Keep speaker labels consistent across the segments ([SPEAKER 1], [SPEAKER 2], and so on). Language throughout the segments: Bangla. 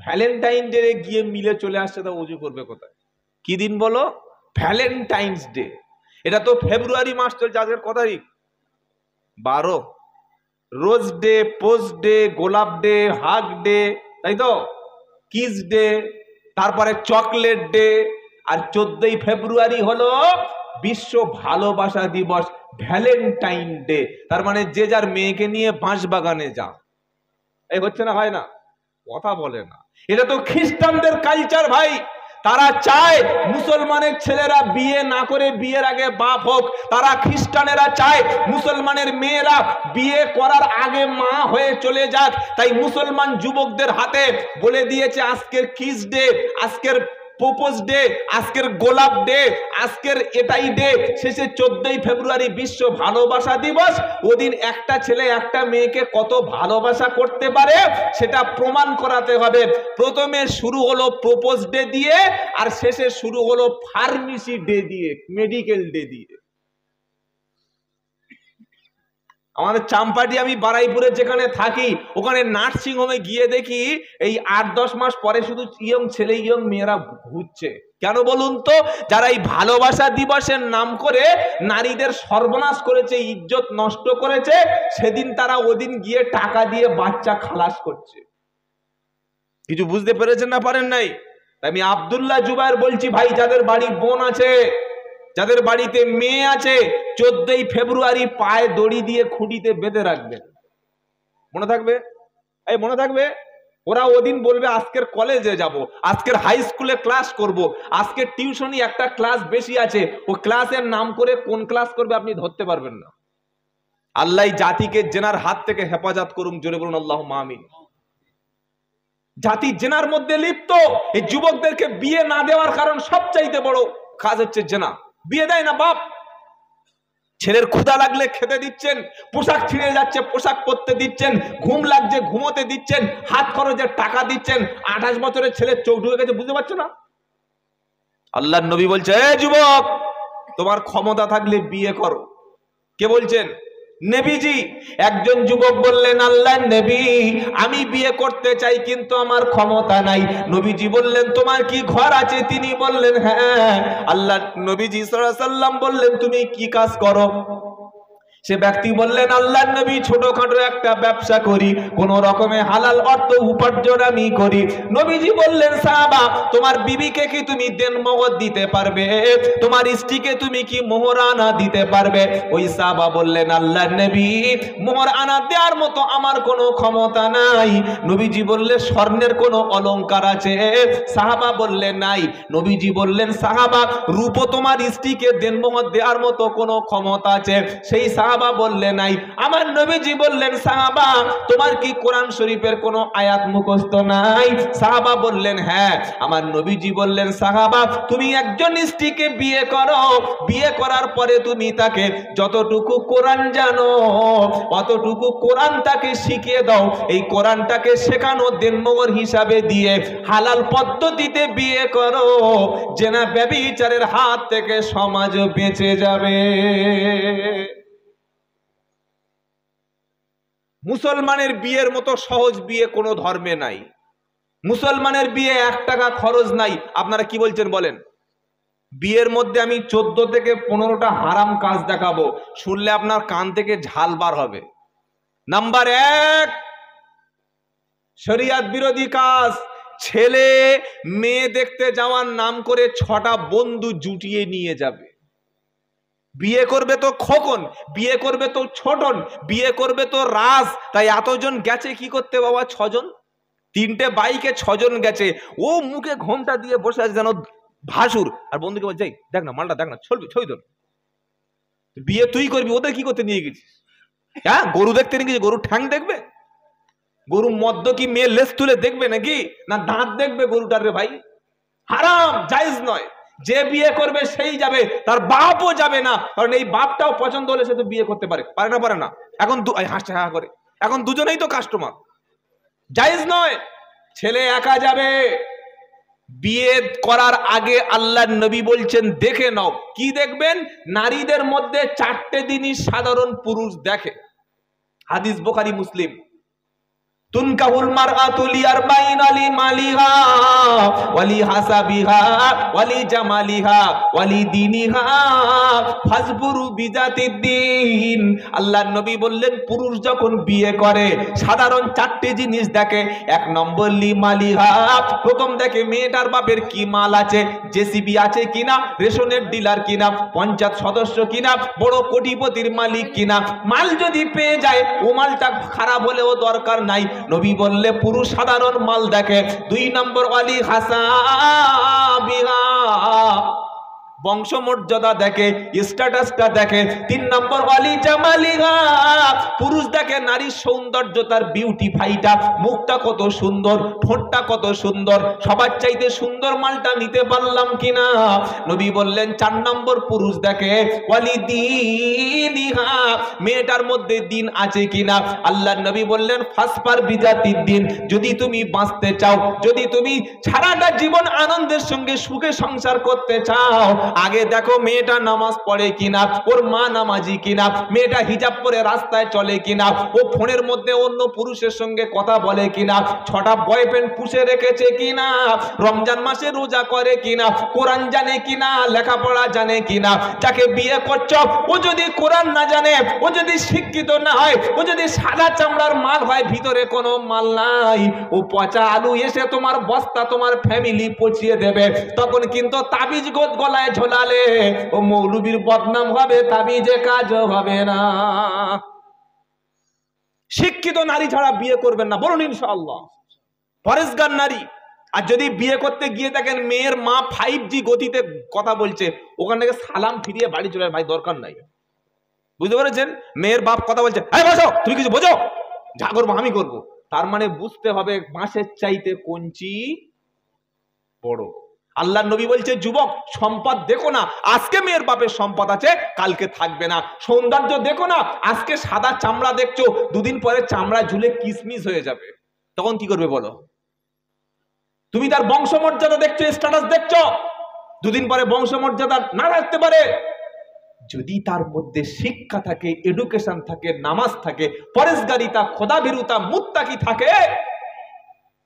[SPEAKER 1] ভ্যালেন্টাইন ডে গিয়ে মিলে চলে আসছে, তা উজু করবে কোথায়? কি দিন বলো? Valentine's day. এটা তো ফেব্রুয়ারি মাস চলছে, আজকের কত তারিখ? 12। রোজ ডে, পোস্ট ডে, গোলাপ ডে, হাগ ডে, তাই তো, কিস ডে, তারপরে চকলেট ডে, আর 14ই ফেব্রুয়ারি হলো বিশ্ব ভালোবাসা দিবস, ভ্যালেন্টাইন ডে। তার মানে যে যার মেয়েকে নিয়ে বাঁশ বাগানে যা। এই হচ্ছে না, হয় না? কথা বলে না। এটা তো খ্রিস্টানদের কালচার ভাই। তারা চায় মুসলমানের ছেলেরা বিয়ে না করে বিয়ের আগে বাপ হোক। তারা খ্রিস্টানেরা চায় মুসলমানের মেয়েরা বিয়ে করার আগে মা হয়ে চলে যাক। তাই মুসলমান যুবকদের হাতে বলে দিয়েছে আজকের কিস ডে, আজকের প্রপোজ ডে, আজকের গোলাপ ডে, আজকের এটাই ডে। শেষে 14ই ফেব্রুয়ারি বিশ্ব ভালোবাসা দিবস। ওদিন একটা ছেলে একটা মেয়েকে কত ভালোবাসা করতে পারে সেটা প্রমাণ করাতে হবে। প্রথমে শুরু হলো প্রপোজ ডে দিয়ে, আর শেষে শুরু হলো ফার্মেসি ডে দিয়ে, মেডিকেল ডে দিয়ে। আমাদের চাম্পাটি, আমি বারাইপুরে যেখানে থাকি, ওখানে নার্সিং হোমে গিয়ে দেখি এই 8-10 মাস পরে শুধু ইয়ং ছেলে ইয়ং মেয়েরা ঘুরছে। কেন বলুন তো? যারা এই ভালোবাসা দিবসের নাম করে নারীদের সর্বনাশ করেছে, ইজ্জত নষ্ট করেছে, সেদিন তারা ওদিন গিয়ে টাকা দিয়ে বাচ্চা খালাস করছে। কিছু বুঝতে পেরেছেন না পারেন নাই? আমি আব্দুল্লাহ জুবায়ের বলছি ভাই, যাদের বাড়ি বোন আছে, যাদের বাড়িতে মেয়ে আছে, 14ই ফেব্রুয়ারি পায়ে দড়ি দিয়ে খুঁটিতে বেঁধে রাখবেন। মনে থাকবে? এই মনে থাকবে? ওরা ওদিন বলবে আজকের কলেজে যাব, আজকের হাই স্কুলে ক্লাস করব, আজকের টিউশনি একটা ক্লাস বেশি আছে, ও ক্লাসের নাম করে কোন ক্লাস করবে আপনি ধরতে পারবেন না। আল্লাহ জাতিকে জেনার হাত থেকে হেফাজত করুন, জোরে বলুন আল্লাহুম্মা আমিন। জাতি জেনার মধ্যে লিপ্ত। এই যুবকদেরকে বিয়ে না দেওয়ার কারণ সবচাইতে বড় কাজ হচ্ছে জেনা। বিয়ে দেয় না বাপ। ছেলের ক্ষুধা লাগলে খেতে দিচ্ছেন, পোশাক ছিঁড়ে যাচ্ছে পোশাক পরতে দিচ্ছেন, ঘুম লাগছে ঘুমোতে দিচ্ছেন, হাত খরচের টাকা দিচ্ছেন। 28 বছরের ছেলে চোখ ঢুকে গেছে, বুঝতে পারছো না? আল্লাহর নবী বলছে, এ যুবক, তোমার ক্ষমতা থাকলে বিয়ে করো। কে বলছেন? নবীজি। একজন যুবক বললেন, আল্লাহর নবী, আমি বিয়ে করতে চাই কিন্তু আমার ক্ষমতা নাই। নবীজি বললেন, তোমার কি ঘর আছে? তিনি বললেন, হ্যাঁ। আল্লাহ নবীজি সাল্লাল্লাহু আলাইহি সাল্লাম বললেন, তুমি কি কাজ করো? সে ব্যক্তি বললেন, আল্লাহর নবী, ছোটখাটো একটা ব্যবসা করি, কোন রকমে হালাল অর্থ উপার্জন আমি করি। নবীজি বললেন, সাহাবা, তোমার বিবিকে কি তুমি দেনমোহর দিতে পারবে? তোমার স্ত্রীকে তুমি কি মোহর আনা দিতে পারবে? ওই সাহাবা বললেন, আল্লাহর নবী, মোহর আনা দেওয়ার মতো আমার কোনো ক্ষমতা নাই। নবীজি বললেন, স্বর্ণের কোনো অলংকার আছে? সাহাবা বললেন, নাই। নবীজি বললেন, সাহাবা, রূপ তোমার স্ত্রীকে দেনমোহর দেওয়ার মতো কোনো ক্ষমতা আছে? সেই সাহাবা বললেন, নাই। আমার নবীজি বললেন, সাহাবা, তোমার কি কোরআন শরীফের কোনো আয়াত মুখস্থ নাই? সাহাবা বললেন, হ্যাঁ। আমার নবীজি বললেন, সাহাবা, তুমি একজন স্ত্রীকে বিয়ে করো, বিয়ে করার পরে তুমি তাকে যতটুকু কোরআন জানো অতটুকু কোরআন তাকে শিখিয়ে দাও। এই কোরআনটাকে শেখানো দেনমোহর হিসাবে দিয়ে হালাল পদ্ধতিতে বিয়ে করো, জেনা ব্যভিচারের হাত থেকে সমাজ বেঁচে যাবে। মুসলমানের বিয়ের মতো সহজ বিয়ে কোনো ধর্মে নাই। মুসলমানের বিয়ে 1 টাকা খরচ নাই। আপনারা কি বলছেন বলেন? বিয়ের মধ্যে আমি 14 থেকে 15টা হারাম কাজ দেখাবো, শুনলে আপনার কান থেকে ঝাল বার হবে। নাম্বার 1, শরিয়ত বিরোধী কাজ। ছেলে মেয়ে দেখতে যাওয়ার নাম করে 6টা বন্ধু জুটিয়ে নিয়ে যাবে। বিয়ে করবে তো খোকন, বিয়ে করবে তো ছোটন, বিয়ে করবে তো রাজ। তাই এতজন গেছে কি করতে বাবা? 6 জন। 3টে বাইকে 6 জন গেছে। ও মুখে ঘোমটা দিয়ে বসে আছে যেন ভাসুর। আর বন্ধুকে বলছে, দেখ না মালটা, দেখ না, ছবি তোর। বিয়ে তুই করবি, ওদের কি করতে নিয়ে গেছিস? হ্যাঁ, গরু দেখতে নিয়ে গেছিস, গরুর ঠ্যাং দেখবে? গরু মদ্য কি মেয়ে লেজ তুলে দেখবে নাকি? না দাঁত দেখবে গরুটার? রে ভাই, হারাম, জায়েজ নয়। যে বিয়ে করবে সেই যাবে, তার বাপও যাবে না, কারণ এই বাপটাও পছন্দ হলে সে তো বিয়ে করতে পারে। পারে না? এখন হাসতে হা করে, এখন দুজনেই তো কাস্টমার। জায়েজ নয়। ছেলে একা যাবে। বিয়ে করার আগে আল্লাহর নবী বলছেন, দেখে নাও। কি দেখবেন? নারীদের মধ্যে 4টে জিনিস সাধারণ পুরুষ দেখে। হাদিস বুখারী মুসলিম। তুনকাহুল মারআতু লিআরবাইনা লিমালিহা ওয়ালি হাসাবিহা ওয়ালি জামালিহা ওয়ালি দীনিহা ফাজবুরু বিজাতিদ্দিন। আল্লাহর নবী বললেন পুরুষ যখন বিয়ে করে সাধারণ চারটি জিনিস দেখে। এক নম্বর লিমালিহা, প্রথম দেখে মেয়েটার বাপের কি মাল আছে, জেসিবি আছে কিনা, রেশনের ডিলার কিনা, পঞ্চায়েত সদস্য কিনা, বড় কোটিপতির মালিক কিনা। মাল যদি পেয়ে যায় ও মালটা খারাপ হলেও দরকার নাই, নবী বললে পুরুষ সাধারণ মাল দেখে। দুই নম্বর ওয়ালি হাসাবিহা, বংশমর্যাদা দেখে, স্ট্যাটাসটা দেখে। তিন নম্বর ওয়ালি জামালিহা, পুরুষ দেখে নারীর সৌন্দর্য, তার বিউটিফাইটা, মুখটা কত সুন্দর, ঠোঁটটা কত সুন্দর, সবার চাইতে সুন্দর মালটা নিতে পারলাম কিনা। নবী বললেন চার নম্বর পুরুষ দেখে ওয়ালি দীনিহা, মেয়েটার মধ্যে দিন আছে কিনা। আল্লাহর নবী বললেন ফাসফার বিজাতির দিন, যদি তুমি বাঁচতে চাও, যদি তুমি সারাটা জীবন আনন্দের সঙ্গে সুখে সংসার করতে চাও, আগে দেখো মেয়েটা নামাজ পড়ে কিনা, ওর মা নামাজি কিনা, মেয়েটা হিজাব পরে রাস্তায় চলে কিনা, ও ফোনের মধ্যে অন্য পুরুষের সঙ্গে কথা বলে কিনা, 6টা বয়ফ্রেন্ড পুষে রেখেছে কিনা, রমজান মাসে রোজা করে কিনা, কোরআন জানে কিনা, লেখাপড়া জানে কিনা। যাকে বিয়ে করছো ও যদি কোরআন না জানে, ও যদি শিক্ষিত না হয়, ও যদি সাদা চামড়ার মাল হয়, ভিতরে কোনো মাল নাই, ও পচা আলু এসে তোমার বস্তা তোমার ফ্যামিলি পচিয়ে দেবে, তখন কিন্তু তাবিজ গলায় ঝোলালে ও মৌলবীর বদনাম হবে, তাবিজে কাজ হবে না। শিক্ষিত নারী ছাড়া বিয়ে করবেন না, বলুন ইনশাআল্লাহ। পরেশগার নারী। আর যদি বিয়ে করতে গিয়ে দেখেন মেয়ের মা 5G গতিতে কথা বলছে, ওখান থেকে সালাম ফিরিয়ে বাড়ি চলে, ভাই দরকার নাই। বুঝতে পেরেছেন? মেয়ের বাপ কথা বলছে, এই বসো, তুমি কিছু বোঝো, যা করবো আমি করবো। তার মানে বুঝতে হবে বাঁশের চাইতে কঞ্চি বড়। আল্লাহর নবী বলছে যুবক সম্পদ দেখো না, আজকে মেয়ের বাপের সম্পদ আছে, কালকে থাকবে না। সৌন্দর্য দেখো না, আজকে সাদা চামড়া দেখছো, দুদিন পরে চামড়া ঝুলে কিসমিস হয়ে যাবে, তখন কি করবে বলো? তুমি তার বংশমর্যাদা দেখছো, স্ট্যাটাস দেখছো, দুদিন পরে বংশমর্যাদা না রাখতে পারে। যদি তার মধ্যে শিক্ষা থাকে, এডুকেশন থাকে, নামাজ থাকে, পরেশগারিতা, খোদাভীরুতা, মুত্তাকি থাকে,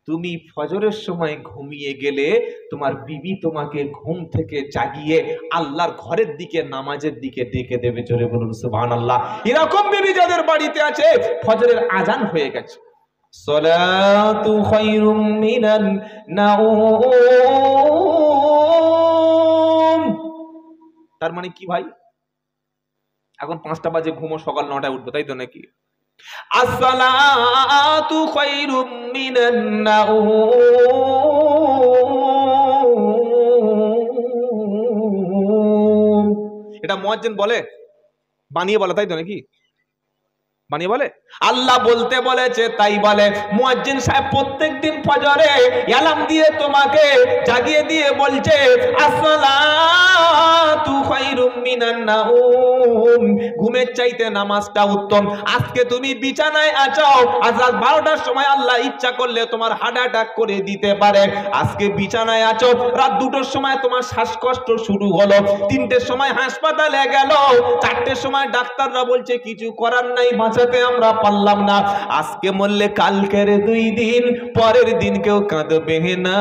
[SPEAKER 1] তুমি ফজরের সময় ঘুমিয়ে গেলে তোমার বিবি তোমাকে ঘুম থেকে জাগিয়ে আল্লাহর ঘরের দিকে, নামাজের দিকে ডেকে দেবে। জোরে বলুন সুবহানাল্লাহ। এরকম বিবি যাদের বাড়িতে আছে, ফজরের আজান হয়ে গেছে, সালাতু খায়রুম মিনান নাওম। তার মানে কি ভাই, এখন 5টা বাজে ঘুমো, সকাল 9টায় উঠবো, তাই তো নাকি? আসসালাতু খায়রুম মিনান নাওম। এটা মুয়াজ্জিন বলে, বানিয়ে বলে, তাই তো নাকি? বানিয়ে বলে? আল্লাহ বলতে বলেছে তাই বলে। মুয়াজ্জিন সাহেব প্রত্যেকদিন ফজরে অ্যালার্ম দিয়ে তোমাকে জাগিয়ে দিয়ে বলছে আসসালাতু খায়রুম মিনান নাওম, ঘুমের চাইতে নামাজটা উত্তম। আজকে তুমি বিছানায় আছো, আজ রাত 12টার সময় আল্লাহ ইচ্ছা করলে তোমার হার্ট অ্যাটাক করে দিতে পারে। আজকে বিছানায় আছো, রাত 2টোর সময় তোমার শ্বাসকষ্ট শুরু হলো, 3টের সময় হাসপাতালে গেল, 4টের সময় ডাক্তাররা বলছে কিছু করার নাই, বাঁচাতে আমরা পারলাম না। আজকে মরলে কালকের 2 দিন, পরের দিন কেউ কাঁদবে না।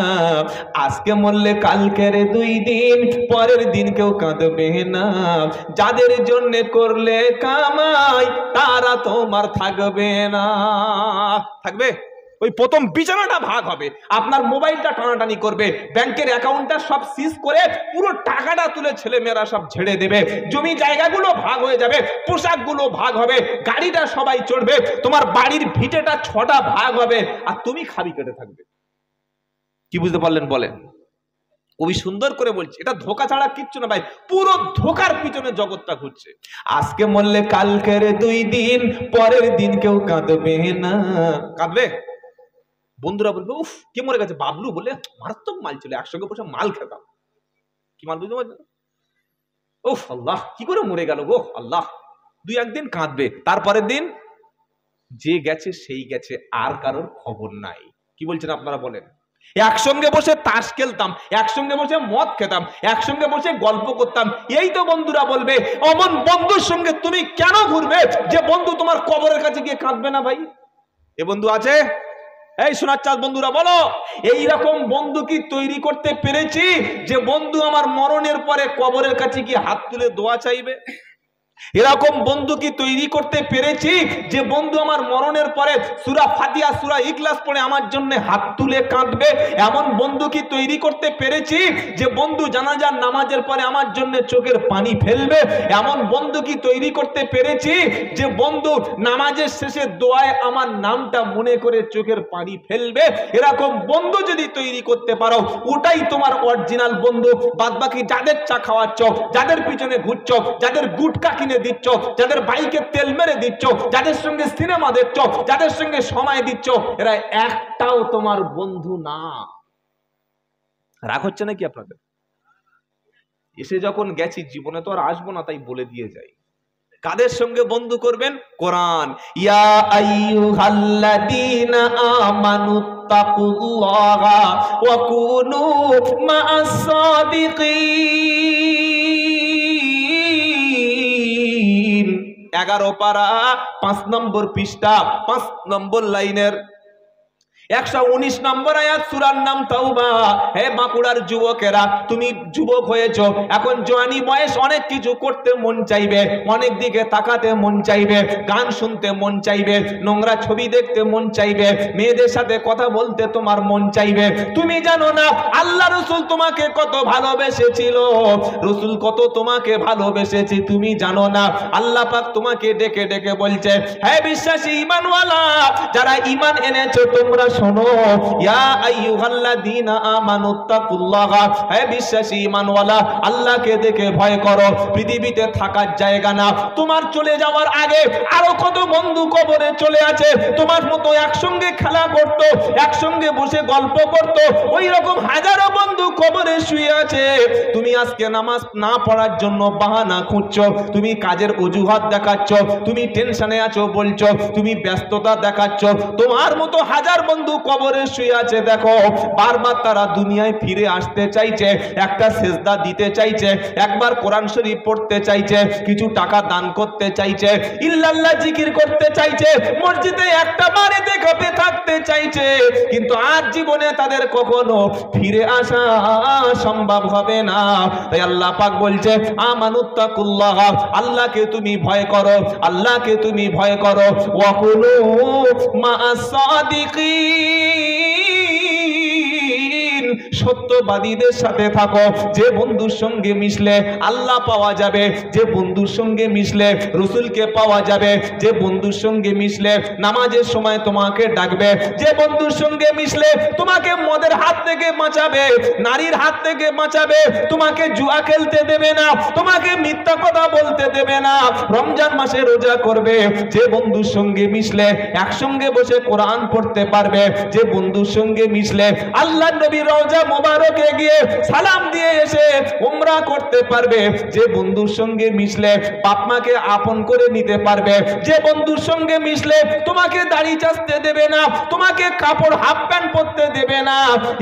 [SPEAKER 1] আজকে মরলে কালকের 2 দিন, পরের দিন কেউ কাঁদবে না। যাদের জন্য করলে কামাই তারা তোমার থাকবে না। থাকবে? ওই প্রথম বিছানাটা ভাগ হবে, আপনার মোবাইলটা টানাটানি করবে, ব্যাংকের অ্যাকাউন্টটা সব সিজ করে পুরো টাকাটা তুলে ছেলে মেয়েরা সব ছেড়ে দেবে, জমি জায়গাগুলো ভাগ হয়ে যাবে, পোশাকগুলো ভাগ হবে, গাড়িটা সবাই চড়বে, তোমার বাড়ির ভিটেটা 6টা ভাগ হবে, আর তুমি খাবি কেটে থাকবে। কি বুঝতে পারলেন বলেন? কবি সুন্দর করে বলছে, এটা ধোঁকা ছাড়া কিচ্ছু না ভাই, পুরো ধোঁকার পিছনে জগৎটা ঘুরছে। আজকে মরলে কালকের 2 দিন, পরের দিন কেউ কাঁদবে না। কাঁদবে? বন্ধুরা বলবে উফ কে মরে গেছে, বাবলু বলে মারাত্মক মাল ছিল, একসঙ্গে বসে মাল খেতাম। কি মাল বুঝতে পারছেন? উফ আল্লাহ কি করে মরে গেল গো আল্লাহ। 2-1 দিন কাঁদবে, তারপরের দিন যে গেছে সেই গেছে, আর কারোর খবর নাই। কি বলছেন আপনারা বলেন? একসঙ্গে বসে তাস খেলতাম, একসঙ্গে বসে মদ খেতাম, একসঙ্গে বসে গল্প করতাম। এই তো বন্ধুরা বলবে, অমন বন্ধুর সঙ্গে তুমি কেন ঘুরবে যে বন্ধু তোমার কবরের কাছে গিয়ে কাঁদবে না? ভাই এ বন্ধু আছে? এই সোনার চাঁদ বন্ধুরা বলো, এইরকম বন্ধু কি তৈরি করতে পেরেছি যে বন্ধু আমার মরণের পরে কবরের কাছে গিয়ে হাত তুলে দোয়া চাইবে? এরকম বন্ধু কি তৈরি করতে পেরেছি যে বন্ধু আমার মরণের পরে সূরা ফাতিহা সূরা ইখলাস পড়ে আমার জন্য হাত তুলে কাঁদবে? এমন বন্ধু কি তৈরি করতে পেরেছি যে বন্ধু জানাজার নামাজের পরে আমার জন্য চোখের পানি ফেলবে? এমন বন্ধু কি তৈরি করতে পেরেছি যে বন্ধু নামাজের শেষে দোয়ায় আমার নামটা মনে করে চোখের পানি ফেলবে? এরকম বন্ধু যদি তৈরি করতে পারো, ওটাই তোমার অরিজিনাল বন্ধু। বাদবাকি যাদের চা খাওয়াচ্ছ, যাদের পিছনে ঘুরছ, যাদের গুটকা কিনে দিচ্ছ, যাদের বাইকে তেল মেরে দিচ্ছ, যাদের সঙ্গে সিনেমা দেখছো, যাদের সঙ্গে সময় দিচ্ছ, এরা একটাও তোমার বন্ধু না। রাগ হচ্ছে নাকি আপনাদের? এসে যখন গেছি, জীবনে তো আর আসবো না, তাই বলে দিয়ে যাই। কাদের সঙ্গে বন্ধু করবেন? কোরআন, ইয়া আইয়ুহাল্লাযীনা আমানুত্তাকুল্লাহা ওয়া কুনু মা'আস সাদিকিন। 11 পারা 5 নম্বর পৃষ্ঠা 5 নম্বর লাইনের 119 নম্বর আয়াত, সূরার নাম তাওবা। হে বাঁকুড়ার যুবকেরা, তুমি যুবক হয়েছো, এখন জওয়ানি বয়স, অনেক কিছু করতে মন চাইবে, অনেক দিকে তাকাতে মন চাইবে, গান শুনতে মন চাইবে, নোংরা ছবি দেখতে মন চাইবে, মেয়েদের সাথে কথা বলতে তোমার মন চাইবে। তুমি জানো না আল্লাহ রাসূল তোমাকে কত ভালোবেসেছিল, রাসূল কত তোমাকে ভালোবেসেছে তুমি জানো না। আল্লাহ পাক তোমাকে ডেকে ডেকে বলছে, হে বিশ্বাসী ঈমানওয়ালা, যারা ঈমান এনেছো তোমরা শোনো, ইয়া আইয়ুহাল্লাযীনা আমানুত্তাকুল্লাহা, হে বিশ্বাসী ঈমানওয়ালা, আল্লাহকে দেখে ভয় করো। পৃথিবীতে থাকার জায়গা না, তোমার চলে যাওয়ার আগে আরো কত বন্ধু কবরে চলে আছে, তোমার মতো একসঙ্গে খেলা করত, একসঙ্গে বসে গল্প করত, ওই রকম হাজারো বন্ধু কবরে শুয়ে আছে। তুমি আজকে নামাজ না পড়ার জন্য বাহানা খুঁজছো, তুমি কাজের অজুহাত দেখাচ্ছ, তুমি টেনশনে আছো বলছো, তুমি ব্যস্ততা দেখাচ্ছ, তোমার মতো হাজার বন্ধু কবরে শুয়ে আছে। দেখো, বারবার তারা দুনিয়ায় ফিরে আসতে চাইছে, একটা সেজদা দিতে চাইছে, একবার কোরআন শরীফ পড়তে চাইছে, কিছু টাকা দান করতে চাইছে, ইল্লাল্লাহ জিকির করতে চাইছে, মসজিদে একটা বাড়িতে কাপে থাকতে চাইছে, কিন্তু আজ জীবনে তাদের কখনো ফিরে আসা সম্ভব হবে না। তাই আল্লাহ পাক বলছে, আমানুত্তাকুল্লাহ, আল্লাহকে তুমি ভয় করো, আল্লাহকে তুমি ভয় করো, ওয়া কুনু মা'আস সাদিকিন, সত্যবাদীদের সাথে থাকো। যে বন্ধুর সঙ্গে মিশলে আল্লাহ পাওয়া যাবে, যে বন্ধুর সঙ্গে মিশলে রাসূলকে পাওয়া যাবে, যে বন্ধুর সঙ্গে মিশলে নামাজের সময় তোমাকে ডাকবে, যে বন্ধুর সঙ্গে মিশলে তোমাকে মদের হাত থেকে বাঁচাবে, নারীর হাত থেকে বাঁচাবে, তোমাকে জুয়া খেলতে দেবে না, তোমাকে মিথ্যা কথা বলতে দেবে না, রমজান মাসে রোজা করবে, যে বন্ধুর সঙ্গে মিশলে একসঙ্গে বসে কোরআন পড়তে পারবে, যে বন্ধুর সঙ্গে মিশলে আল্লাহর নবী রওজা মোবারকে গিয়ে সালাম দিয়ে এসে উমরা করতে পারবে, যে বন্ধুর সঙ্গে মিশলে বাপ মাকে আপন করে নিতে পারবে, যে বন্ধুর সঙ্গে মিশলে তোমাকে দাড়ি চাচতে দেবে না, তোমাকে কাপড় হাফ প্যান্ট পরতে দেবে না,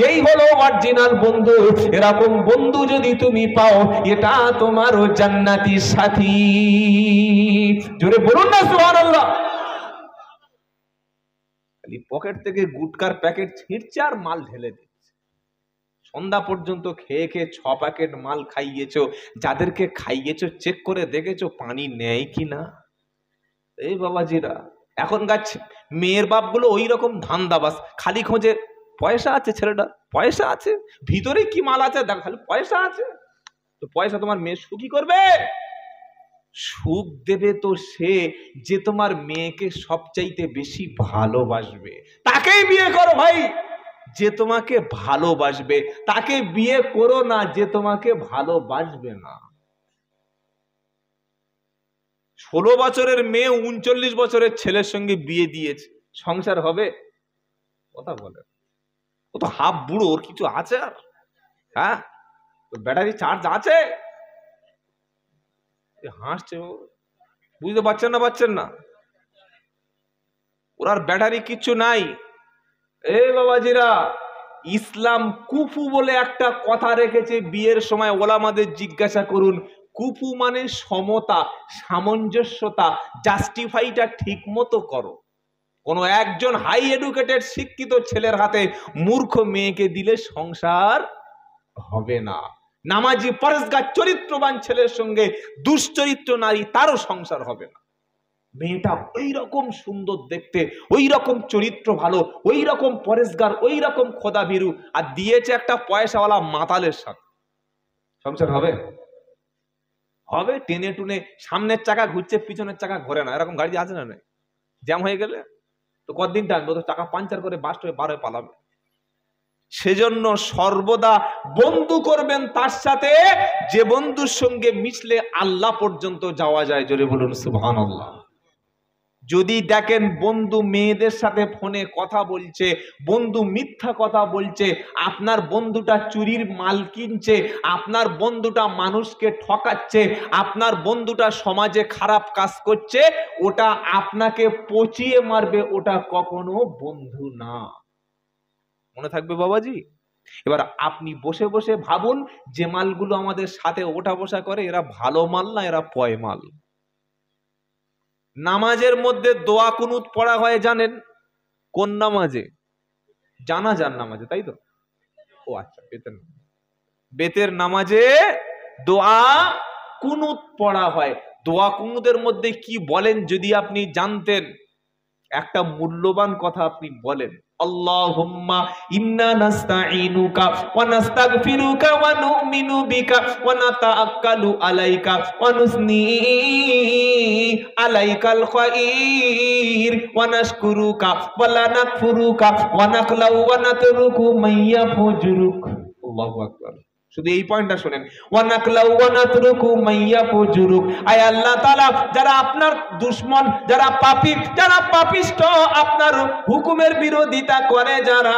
[SPEAKER 1] এই হলো অরিজিনাল বন্ধু। এরকম বন্ধু যদি তুমি পাও, এটা তোমার জান্নাতি সাথী। জোরে বলুন না সুবহানাল্লাহ। খালি পকেট থেকে গুটকার প্যাকেট ছিঁড়ছে আর মাল ঢেলে দিচ্ছে। সন্ধ্যা পর্যন্ত খেয়ে খেয়ে 6 প্যাকেট মাল খাইয়েছো, যাদেরকে খাইয়েছো চেক করে দেখেছো পানি নেয় কিনা? এই বাবাজিরা, এখনকার মেয়ের বাপগুলো ওই রকম ধান্দাবাজ, খালি খোঁজে পয়সা আছে ছেলেটা, পয়সা আছে, ভিতরে কি মাল আছে দেখ, খালি পয়সা আছে। তো পয়সা তোমার মেয়ে সুখী করবে? সুখ দেবে তো সে যে তোমার মেয়েকে সবচাইতে বেশি ভালোবাসবে, তাকেই বিয়ে করো ভাই। যে তোমাকে ভালোবাসবে তাকে বিয়ে করো না যে তোমাকে ভালোবাসবে না। 16 বছরের মেয়ে 39 বছরের ছেলের সঙ্গে বিয়ে দিয়েছে, সংসার হবে? কথা বলে, ও তো হাফ বুড়ো, ওর কিছু আছে আর? হ্যাঁ, ব্যাটারি চার্জ আছে? হাসছে, বুঝতে পারছেন না? ওর আর ব্যাটারি কিচ্ছু নাই। এ বাবাজিরা, ইসলাম কুফু বলে একটা কথা রেখেছে বিয়ের সময়, ওলামাদের জিজ্ঞাসা করুন, কুফু মানে সমতা, সামঞ্জস্যতা, জাস্টিফাইটা ঠিক মতো করো। কোনো একজন হাই এডুকেটেড শিক্ষিত ছেলের হাতে মূর্খ মেয়েকে দিলে সংসার হবে না। নামাজি পরেশগার চরিত্রবান ছেলের সঙ্গে দুশ্চরিত্র নারী, তারও সংসার হবে না। মেয়েটা ওই রকম সুন্দর দেখতে, ওই রকম চরিত্র ভালো, ওই রকম পরেশগার, ওই রকম খোদা ভীরু, আর দিয়েছে একটা পয়সাওয়ালা মাতালের সাথে, সংসার হবে? হবে? টেনে টুনে সামনের চাকা ঘুরছে, পিছনের চাকা ঘোরে না, এরকম গাড়ি আছে না? জ্যাম হয়ে গেলে তো কতদিন টানবে? তো চাকা পাঞ্চার করে বাস্ট হয়ে বার হয়ে পালাবে। সেজন্য সর্বদা বন্ধু করবেন তার সাথে যে বন্ধুর সঙ্গে মিশলে আল্লাহ পর্যন্ত যাওয়া যায়। জোরে বলুন সুবহানাল্লাহ। যদি দেখেন বন্ধু মেয়েদের সাথে ফোনে কথা বলছে, বন্ধু মিথ্যা কথা বলছে, আপনার বন্ধুটা চুরির মাল কিনছে, আপনার বন্ধুটা মানুষকে ঠকাচ্ছে, আপনার বন্ধুটা সমাজে খারাপ কাজ করছে, ওটা আপনাকে পচিয়ে মারবে, ওটা কখনো বন্ধু না। মনে থাকবে বাবাজি? এবার আপনি বসে বসে ভাবুন, যে মালগুলো আমাদের সাথে ওঠা বসা করে, এরা ভালো মাল না এরা পয় মাল? নামাজের মধ্যে দোয়া কুনুত পড়া হয় জানেন? কোন নামাজে? জানাজার নামাজে, তাই তো? ও আচ্ছা, বেতের নামাজে দোয়া কুনুত পড়া হয়। দোয়া কুনুতের মধ্যে কি বলেন যদি আপনি জানতেন, একটা মূল্যবান কথা আপনি বলেন, আল্লাহুম্মা ইন্না নাস্তাঈনুকা ওয়া নাস্তাগফিরুকা ওয়া নু'মিনু বিকা ওয়া নাতাআক্কালু আলাইকা ওয়া নুসনি আলাইকাল খায়র ওয়া নাশকুরুকা ওয়া লা নাকফুরুকা ওয়া নাখলাউ ওয়া নাতরুকু মাইয়া ফুজরুক। আল্লাহু আকবার। শুধু এই পয়েন্টটা শুনেন, ওয়া নাকলাউ ওয়া নাতরুকু মাইয়া ফুজরুক। আয় আল্লাহ তাআলা, যারা আপনার দুশমন, যারা পাপী, যারা পাপিষ্ঠ, আপনার হুকুমের বিরোধিতা করে যারা,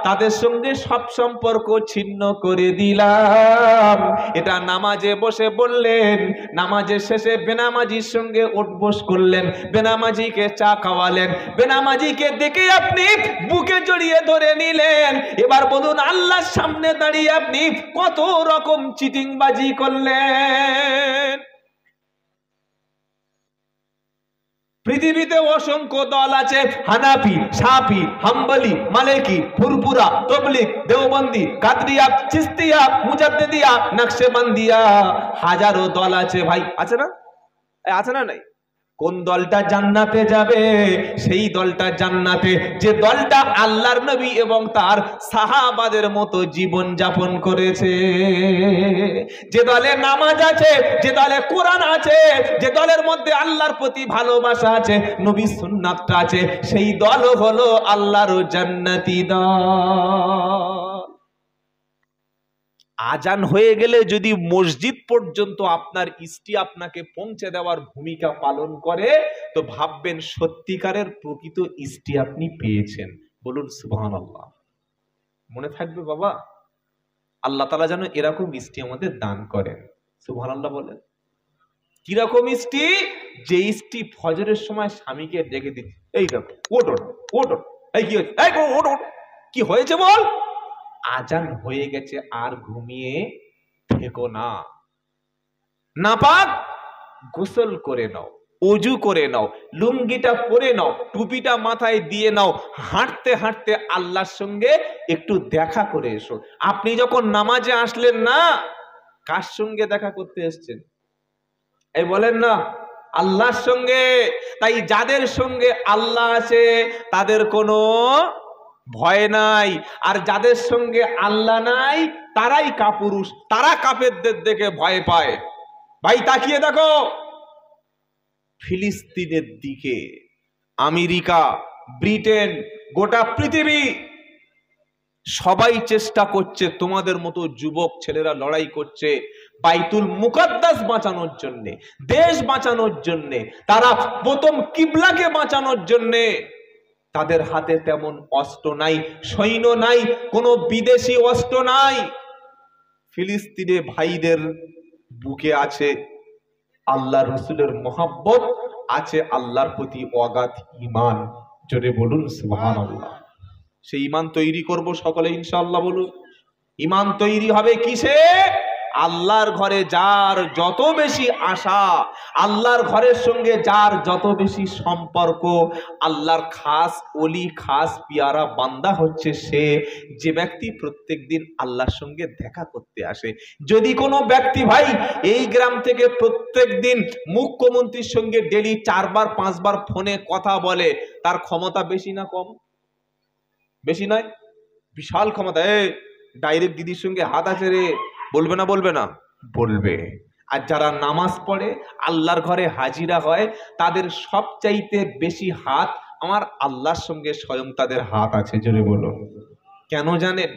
[SPEAKER 1] তাদের সঙ্গে সব সম্পর্ক ছিন্ন করে দিলাম। এটা নামাজে বসে বললেন। নামাজের শেষে বেনামাজির সঙ্গে উঠবোস করলেন, বেনামাজিকে চা খাওয়ালেন, বেনামাজিকে দেখে আপনি বুকে জড়িয়ে ধরে নিলেন। এবার বলুন, আল্লাহর সামনে দাঁড়িয়ে আপনি কত রকম চিটিংবাজি করলেন। পৃথিবীতে অসংখ্য দল আছে, হানাফি, শাফি, হাম্বলি, মালিকি, ফুরফুরা, তাবলীগ, দেওবন্দি, কাদরিয়া, চিশতিয়া, মুজাদ্দিদিয়া, নকশবন্দিয়া, হাজারো দল আছে ভাই, আছে না? আছে না? নাই? কোন দলটা জান্নাতে যাবে? সেই দলটা জান্নাতে যে দলটা আল্লাহর নবী এবং তার সাহাবাদের মতো জীবন যাপন করেছে, যে দলে নামাজ আছে, যে দলে কোরআন আছে, যে দলের মধ্যে আল্লাহর প্রতি ভালোবাসা আছে, নবীর সুন্নাতটা আছে, সেই দল হলো আল্লাহর জান্নাতি দল। আজান হয়ে গেলে যদি মসজিদ পর্যন্ত আপনার ইষ্টি আপনাকে পৌঁছে দেওয়ার ভূমিকা পালন করে, তো ভাববেন সত্যিকারের প্রকৃত ইষ্টি আপনি পেয়েছেন। বলুন সুবহানাল্লাহ। মনে থাকবে বাবা, আল্লাহ তাআলা যেন এরকম ইষ্টি আমাদের দান করেন। সুবহানাল্লাহ বলেন। কিরকম ইষ্টি? যে ইষ্টি ফজরের সময় স্বামীকে ডেকে দিচ্ছে, এই দেখো ওঠো ওঠো, এই কি হয়েছে, এই ওঠো, কি হয়েছে বল? আজান হয়ে গেছে, আর ঘুমিয়ে থেকো না। নাপাক গোসল করে নাও, ওযু করে নাও, লুঙ্গিটা পরে নাও, টুপিটা মাথায় দিয়ে নাও, হাঁটতে হাঁটতে আল্লাহর সঙ্গে একটু দেখা করে এসো। আপনি যখন নামাজে আসলেন না, কার সঙ্গে দেখা করতে এসেছেন? এই বলেন না, আল্লাহর সঙ্গে। তাই যাদের সঙ্গে আল্লাহ আছে তাদের কোনো ভয় নাই, আর যাদের সঙ্গে আল্লাহ নাই তারাই কাপুরুষ, তারা কাফেরদের দেখে ভয় পায়। ভাই তাকিয়ে দেখো ফিলিস্তিনের দিকে, আমেরিকা, ব্রিটেন, গোটা পৃথিবী সবাই চেষ্টা করছে, তোমাদের মতো যুবক ছেলেরা লড়াই করছে বাইতুল মুকাদ্দাস বাঁচানোর জন্য, দেশ বাঁচানোর জন্য, তারা প্রথম কিবলাকে বাঁচানোর জন্য। তাদের হাতে তেমন অস্ত্র নাই, সৈন্য নাই, কোনো বিদেশি অস্ত্র নাই। ফিলিস্তিনে ভাইদের বুকে আছে আল্লাহ রসুলের মহব্বত, আছে আল্লাহর প্রতি অগাধ ঈমান। জোরে বলুন সুবহানাল্লাহ। সেই ঈমান তৈরি করব সকলে ইনশাআল্লাহ। বলুন, ঈমান তৈরি হবে কিসে? আল্লাহর ঘরে যার যত বেশি আশা, আল্লাহর ঘরের সঙ্গে যার যত বেশি সম্পর্ক, আল্লাহর খাস ওলি, খাস পিয়ারা বান্দা হচ্ছে সে যে ব্যক্তি প্রত্যেক দিন আল্লাহর সঙ্গে দেখা করতে আসে। যদি কোনো ব্যক্তি ভাই এই গ্রাম থেকে প্রত্যেক দিন মুখ্যমন্ত্রীর সঙ্গে ডেলি 4 বার 5 বার ফোনে কথা বলে, তার ক্ষমতা বেশি না কম? বেশি নয়? বিশাল ক্ষমতা। ডাইরেক্ট দিদির সঙ্গে হাত আছে রে, বলবে না? বলবে না? বলবে। আর যারা নামাজ পড়ে, আল্লাহর ঘরে হাজিরা হয়, তাদের সবচাইতে বেশি হাত আমার আল্লাহর সঙ্গে স্বয়ং তাদের হাত আছে। জোরে বলো। কেন জানেন?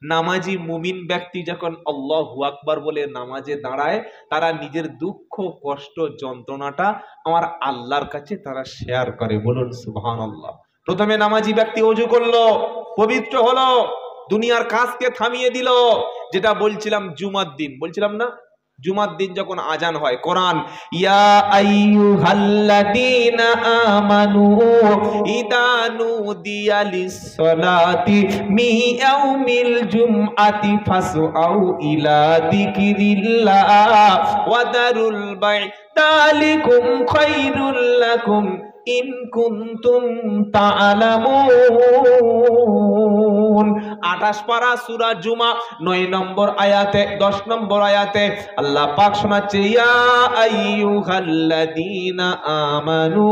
[SPEAKER 1] নামাজি মুমিন ব্যক্তি যখন আল্লাহু আকবার বলে নামাজে দাঁড়ায়, তারা নিজের দুঃখ, কষ্ট, যন্ত্রণাটা আমার আল্লাহর কাছে তারা শেয়ার করে। বলুন সুবহানাল্লাহ। প্রথমে নামাজি ব্যক্তি ওযু করলো, পবিত্র হলো, দুনিয়ার কাজকে থামিয়ে দিল। যেটা বলছিলাম জুমার দিন, বলছিলাম না? জুমার দিন যখন আজান হয়, কোরআন ইয়া আইয়ুহাল্লাযীনা আমানু ইযা নুদিয়া লিস-সালাতি মিন ইয়াউমিল জুমআতি ফাসআউ ইলা যিকরিল্লাহ ওয়া দারুল বাই' যালিকুম খায়রুল লাকুম ইন কুনতুম তা'লামুন। 28 পারা সূরা জুমা 9 নম্বর আয়াতে 10 নম্বর আয়াতে আল্লাহ পাক শোনাচ্ছে ইয়া আইয়ুহাল্লাযীনা আমানু।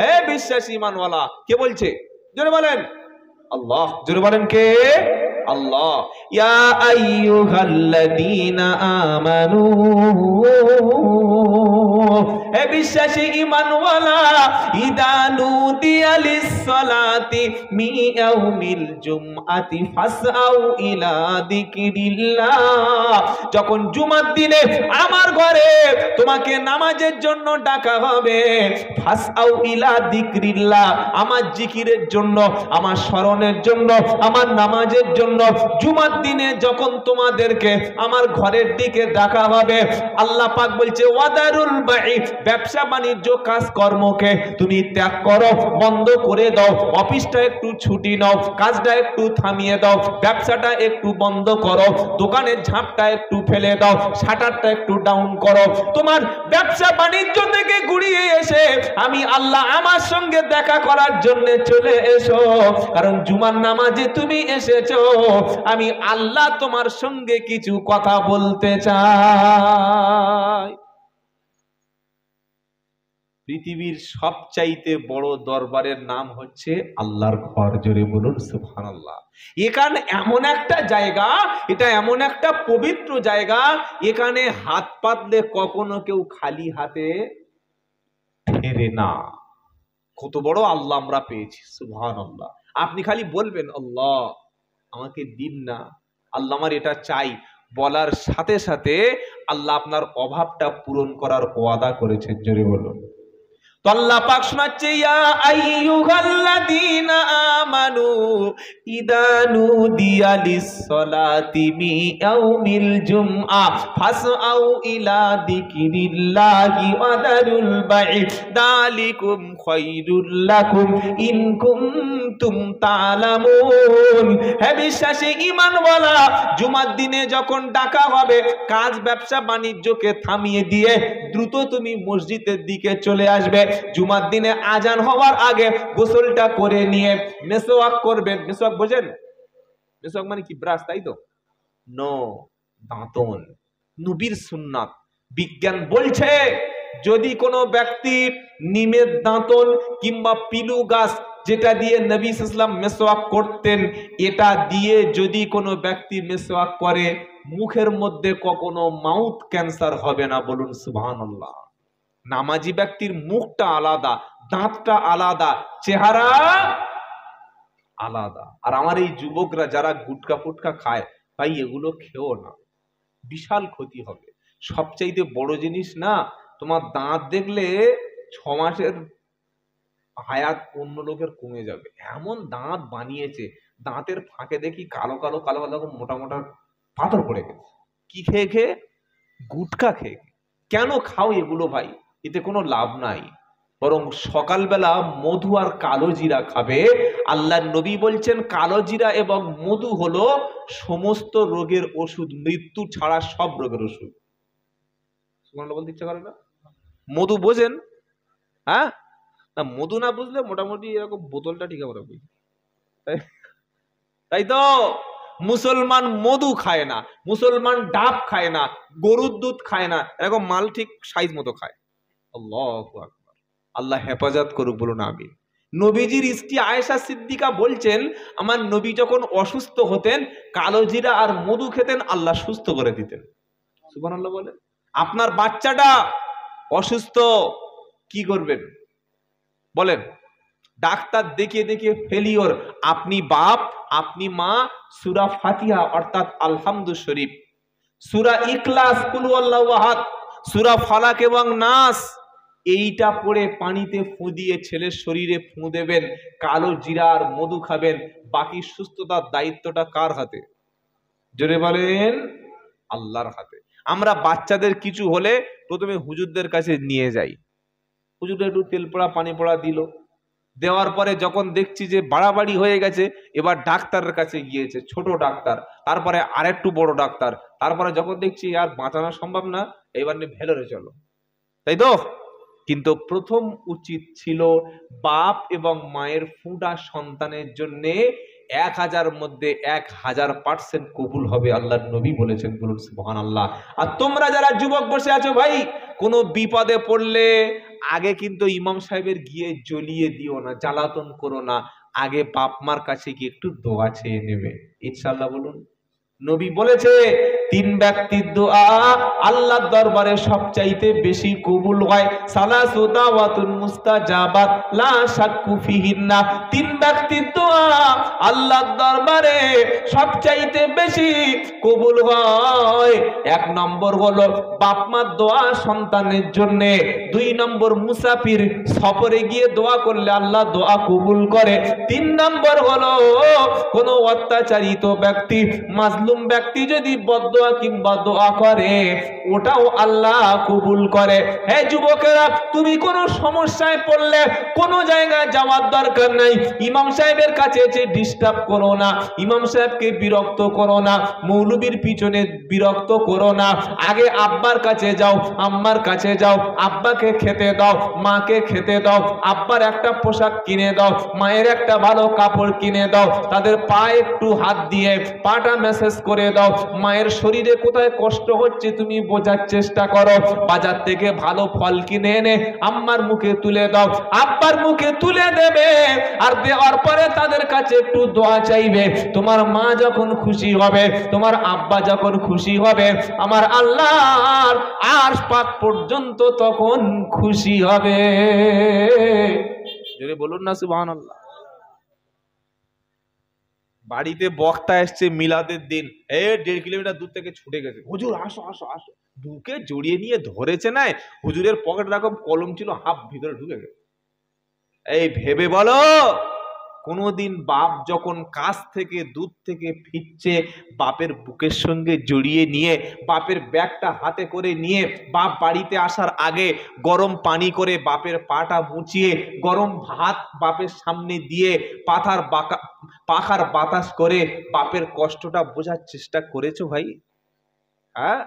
[SPEAKER 1] হে বিশ্বাসী ঈমানওয়ালা। কে বলছে? জোরে বলেন। আল্লাহ। জোরে বলেন কে? আল্লাহ। ইয়া আইয়ুহাল্লাযীনা আমানু, হে বিশ্বাসী ঈমানওয়ালা, ইযা নুদিয়া লিস-সালাতি মিন ইয়াউমিল জুমআতি ফাসআউ ইলা যিকরিল্লাহ। যখন জুমার দিনে আমার ঘরে তোমাকে নামাজের জন্য ডাকা হবে, ফাসআউ ইলা যিকরিল্লাহ, আমার জিকিরের জন্য, আমার স্মরণের জন্য, আমার নামাজের জন্য। জুমার দিনে যখন তোমাদেরকে আমার ঘরের দিকে ডাকা হবে, আল্লাহ পাক বলছে ওয়াদারুল বাই', ব্যবসা বাণিজ্য কাজ কর্মকে তুমি ত্যাগ করো, বন্ধ করে দাও। অফিসটা একটু ছুটি নাও, কাজটা একটু থামিয়ে দাও, ব্যবসাটা একটু বন্ধ করো, দোকানের ঝাঁপটা একটু ফেলে দাও, শাটারটা একটু ডাউন করো। তোমার ব্যবসা বাণিজ্য থেকে ঘুরিয়ে এসে আমি আল্লাহ আমার সঙ্গে দেখা করার জন্য চলে এসো, কারণ জুমার নামাজে তুমি এসেছো, আমি আল্লাহ তোমার সঙ্গে কিছু কথা বলতে চাই। পৃথিবীর সবচাইতে বড় দরবারের নাম হচ্ছে আল্লাহর ঘর। জোরে বলুন সুবহানাল্লাহ। এখানে এমন একটা জায়গা, এটা এমন একটা পবিত্র জায়গা, এখানে হাত পাতলে কখনো কেউ খালি হাতে ফেরে না। কত বড় আল্লাহ আমরা পেয়েছি, সুবহানাল্লাহ। আপনি খালি বলবেন আল্লাহ আমাকে দিন না, আল্লাহ আমার এটা চাই, বলার সাথে সাথে আল্লাহ আপনার অভাবটা পূরণ করার ওয়াদা করেছেন। জোরে বলুন। তো আল্লাহ পাক শোনাচ্ছে ইয়া আইয়ুহাল্লাযীনা আমানু ইযা নুদিয়া লিস-সালাতি মিন ইয়াউমিল জুমআ ফাসআউ ইলা যিকরিল্লাহি ওয়া দারুল বাই' যালিকুম খায়রুল লাকুম ইন কুনতুম তা'লামুন। হে বিশ্বাসী ঈমানওয়ালা, জুমার দিনে যখন ডাকা হবে, কাজ ব্যবসা বাণিজ্যকে থামিয়ে দিয়ে দ্রুত তুমি মসজিদের দিকে চলে আসবে। জুমার দিনে আজান হওয়ার আগে গোসলটা করে নিয়ে মেসওয়াক করবেন। মেসওয়াক বোঝেন? মেসওয়াক মানে কি? ব্রাশ, তাই তো? নো, দাঁতন। নবীর সুন্নাত। বিজ্ঞান বলছে যদি কোনো ব্যক্তি নিমের দাঁতন কিংবা পিলু গাছ, যেটা দিয়ে নবী সাল্লাল্লাহু আলাইহি ওয়াসাল্লাম মেসওয়াক করতেন, এটা দিয়ে যদি কোনো ব্যক্তি মেসওয়াক করে, মুখের মধ্যে কখনো মাউথ ক্যান্সার হবে না। বলুন সুবহানাল্লাহ। নামাজি ব্যক্তির মুখটা আলাদা, দাঁতটা আলাদা, চেহারা আলাদা। আর আমার এই যুবকরা যারা গুটকা ফুটকা খায়, ভাই এগুলো খেও না, বিশাল ক্ষতি হবে। সবচাইতে বড় জিনিস না, তোমার দাঁত দেখলে 6 মাসের হায়াত অন্য লোকের কমে যাবে, এমন দাঁত বানিয়েছে। দাঁতের ফাঁকে দেখি কালো কালো কালো কালো মোটা মোটা পাথর পড়ে গেছে। কি খেয়ে খেয়ে? গুটকা খেয়ে। কেন খাও এগুলো ভাই? এতে কোনো লাভ নাই। বরং সকালবেলা মধু আর কালো জিরা খাবে। আল্লাহর নবী বলছেন কালো জিরা এবং মধু হলো সমস্ত রোগের ওষুধ, মৃত্যু ছাড়া সব রোগের ওষুধ। সুবহানাল্লাহ বলতে ইচ্ছা করে না? মধু বোঝেন? হ্যাঁ, না মধু না বুঝলে মোটামুটি এরকম বোতলটা ঠিক আমরা বুঝি, তাই তো? মুসলমান মধু খায় না, মুসলমান ডাব খায় না, গরুর দুধ খায় না, এরকম মাল ঠিক সাইজ মতো খায়। আল্লাহু আকবার, আল্লাহ হেফাজত করুক, বলুন আমিন। নবীজির স্ত্রী আয়েশা সিদ্দিকা বলছেন, আমার নবী যখন অসুস্থ হতেন কালো জিরা আর মধু খেতেন, আল্লাহ সুস্থ করে দিতেন। সুবহানাল্লাহ বলেন। আপনার বাচ্চাটা অসুস্থ, কি করবেন বলেন? ডাক্তার দেখিয়ে দেখিয়ে ফেলিওর, আপনি বাপ আপনি মা সূরা ফাতিহা অর্থাৎ আলহামদু শরীফ, সূরা ইখলাস, কুল হুয়াল্লাহু আহাদ, সূরা ফালাক এবং নাস, এইটা পড়ে পানিতে ফু দিয়ে ছেলের শরীরে ফু দেবেন, কালো জিরা আর মধু খাবেন। বাকি সুস্থতার দায়িত্বটা কার হাতে? জোরে বলেন, আল্লাহর হাতে। আমরা বাচ্চাদের কিছু হলে প্রথমে হুজুরদের কাছে নিয়ে যাই, হুজুর একটু তেল পড়া পানি পড়া দিল, দেওয়ার পরে যখন দেখছি যে বাড়াবাড়ি হয়ে গেছে, এবার ডাক্তারের কাছে গিয়েছে, ছোট ডাক্তার, তারপরে আরেকটু বড় ডাক্তার, তারপরে যখন দেখছি আর বাঁচানো সম্ভব না, এবার নিয়ে ভেলোরে চলো, তাই তো? কিন্তু প্রথম উচিত ছিল বাপ এবং মায়ের ফুটা সন্তানের জন্য 1000 মধ্যে 1000% কবুল হবে, আল্লাহর নবী বলেছেন, বলুন সুবহানাল্লাহ। আর তোমরা যারা যুবক বসে আছো ভাই, কোনো বিপদে পড়লে আগে কিন্তু ইমাম সাহেবের গিয়ে জ্বলিয়ে দিও না, জ্বালাতন করো না, আগে বাপ মার কাছে গিয়ে একটু দোয়া চেয়ে নেবে, ইনশাআল্লাহ বলুন। নবী বলেছে 3 ব্যক্তির দোয়া আল্লাহর দরবারে সবচাইতে বেশি কবুল হয়, সালাসু দাওয়াতুন মুস্তাজাবাত লা শাক্কু ফিহিন্না। 3 ব্যক্তির দোয়া আল্লাহর দরবারে সবচাইতে বেশি কবুল হয়। 1 নম্বর হলো বাপ মার দোয়া সন্তানের জন্য, 2 নম্বর মুসাফির সফরে গিয়ে দোয়া করলে আল্লাহ দোয়া কবুল করে, 3 নম্বর হলো কোনো অত্যাচারিত ব্যক্তি, মাজলুম ব্যক্তি যদি বদদোয়া কিংবা দোয়া করে ওটাও আল্লাহ কবুল করে। হে যুবকেরা, তুমি কোনো সমস্যায় পড়লে কোনো জায়গায় যাওয়ার দরকার নাই, ইমাম সাহেবের কাছে এসে ডিস্টার্ব করো না, ইমাম সাহেবকে বিরক্ত করো না, মৌলবীর পিছনে বিরক্ত করো না, আগে আব্বার কাছে যাও, আম্মার কাছে যাও, আব্বাকে খেতে দাও, মাকে খেতে দাও, আব্বার একটা পোশাক কিনে দাও, মায়ের একটা ভালো কাপড় কিনে দাও, তাদের পায়ে একটু হাত দিয়ে পাটা ম্যাসেজ করে দাও, মায়ের শরীরে কোথায় কষ্ট হচ্ছে তুমি বোঝার চেষ্টা করো, বাজার থেকে ভালো ফল কিনে এনে আম্মার মুখে তুলে দাও, আব্বার মুখে তুলে দেবে, আর দেওয়ার পরে তাদের কাছে একটু দোয়া চাইবে। তোমার মা যখন খুশি হবে, তোমার আব্বা যখন খুশি হবে, আমার আল্লাহর আরশ পাক পর্যন্ত তখন খুশি হবে। জোরে বলুন না সুবহানাল্লাহ। বাড়িতে বক্তা এসছে মিলাদের দিন, 1.5 কিলোমিটার দূর থেকে ছুটে গেছে, হুজুর আসো আসো আসো, বুকে জড়িয়ে নিয়ে ধরেছে না, হুজুরের পকেট এরকম কলম ছিল, হাফ ভিতরে ঢুকে গেছে। এই ভেবে বলো, কোনদিন বাপ যখন কাছ থেকে দূর থেকে ফিরছে, বাপের বুকের সঙ্গে জড়িয়ে নিয়ে বাপের ব্যাগটা হাতে করে নিয়ে বাপ বাড়িতে আসার আগে গরম পানি করে বাপের পাটা মুছিয়ে গরম ভাত বাপের সামনে দিয়ে পাখার বাতাস করে বাপের কষ্টটা বোঝার চেষ্টা করেছো ভাই? হ্যাঁ,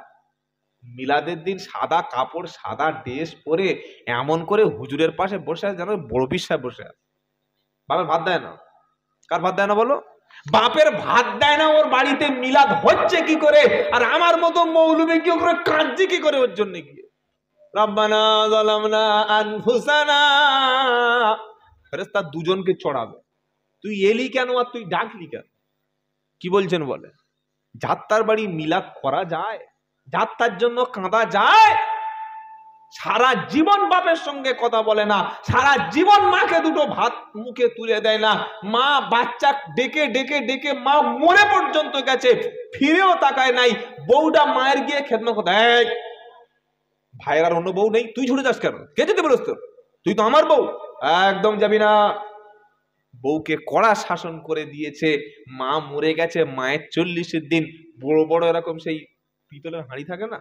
[SPEAKER 1] মিলাদের দিন সাদা কাপড় সাদা ড্রেস পরে এমন করে হুজুরের পাশে বসে আছে যেন বড় পীর সাহেব বসে আছে। বাপের ভাত দেয় না, কার ভাত দেয় না বলো? বাপের ভাত দেয় না, ওর বাড়িতে মিলাদ হচ্ছে কি করে, আর আমার মতো মৌলবি কি করে কাঁদছে কি করে ওর জন্য গিয়ে? রব্বানা যালামনা আনফুসানা, ফেরেশতা দুজনকে চড়াবে, তুই এলি কেন আর তুই ডাকলি কেন? কি বলছেন বলে? যাত্রার বাড়ি মিলাদ করা যায়? যাত্রার জন্য কাঁদা যায়? সারা জীবন বাপের সঙ্গে কথা বলে না, সারা জীবন মাকে দুটো ভাত মুখে তুলে দেয় না, মা বাচ্চা ডেকে ডেকে ডেকে মা মরে পর্যন্ত গেছে, ফিরেও তাকায় নাই, বউটা মায়ের গিয়ে খেদমত করতে, ভাইয়ের আর অন্য বউ নেই, তুই ছুটে যাস কেন? কে যেতে বলিস? তো তুই তো আমার বউ, একদম যাবি না। বউকে কড়া শাসন করে দিয়েছে, মা মরে গেছে, মায়ের 40-এর দিন বড় বড় এরকম সেই পিতলের হাঁড়ি থাকে না,